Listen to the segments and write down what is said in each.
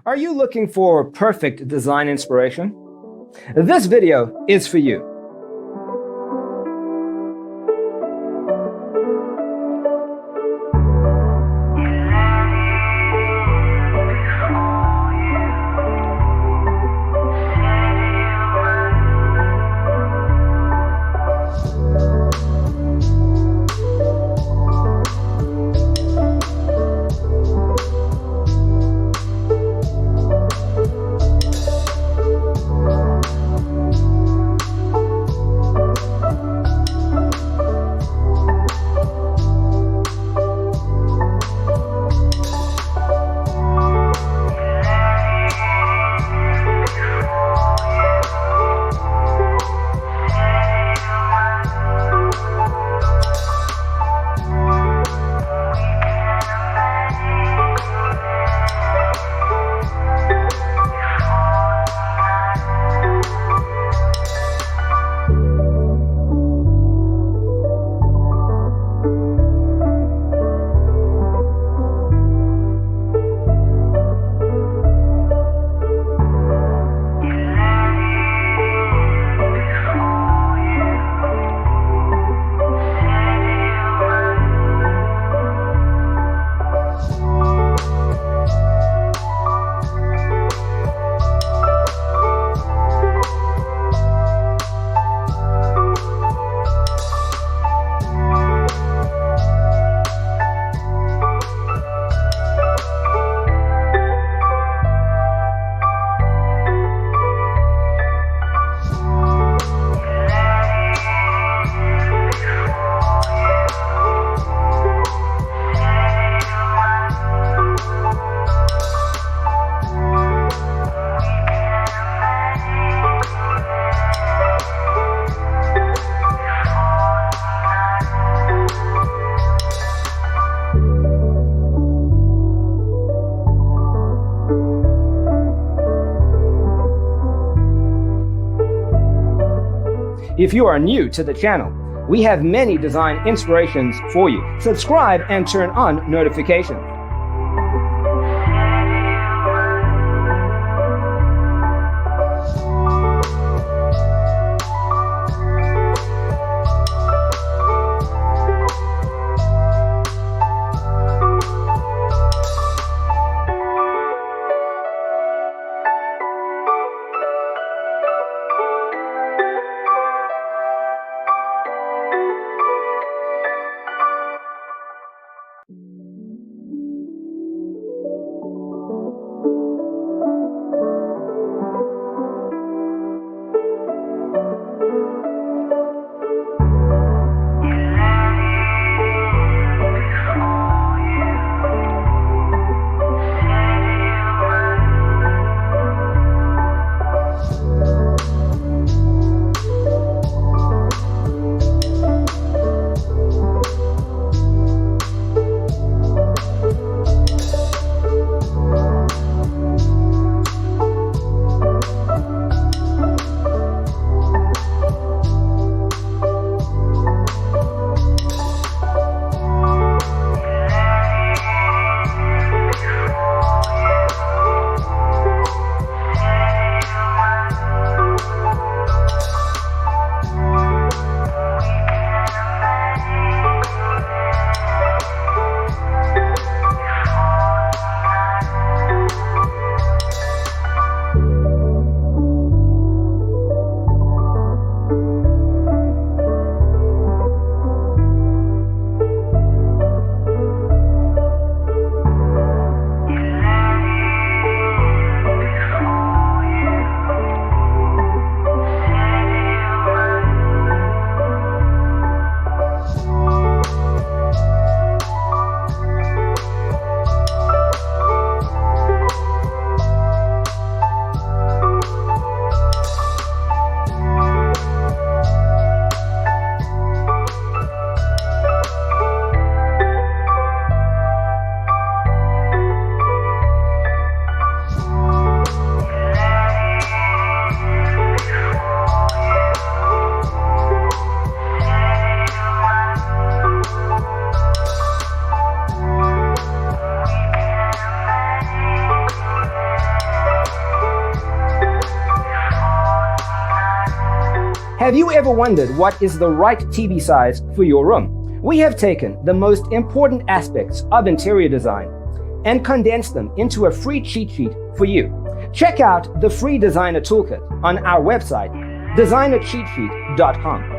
Are you looking for perfect design inspiration? This video is for you. If you are new to the channel, we have many design inspirations for you. Subscribe and turn on notifications. Have you ever wondered what is the right TV size for your room? We have taken the most important aspects of interior design and condensed them into a free cheat sheet for you. Check out the free designer toolkit on our website, designercheatsheet.com.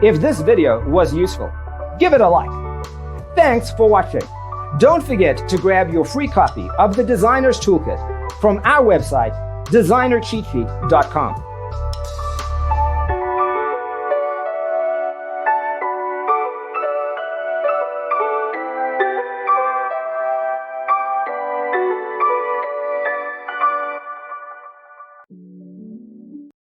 If this video was useful, give it a like. Thanks for watching. Don't forget to grab your free copy of the Designer's Toolkit from our website, designercheatsheet.com.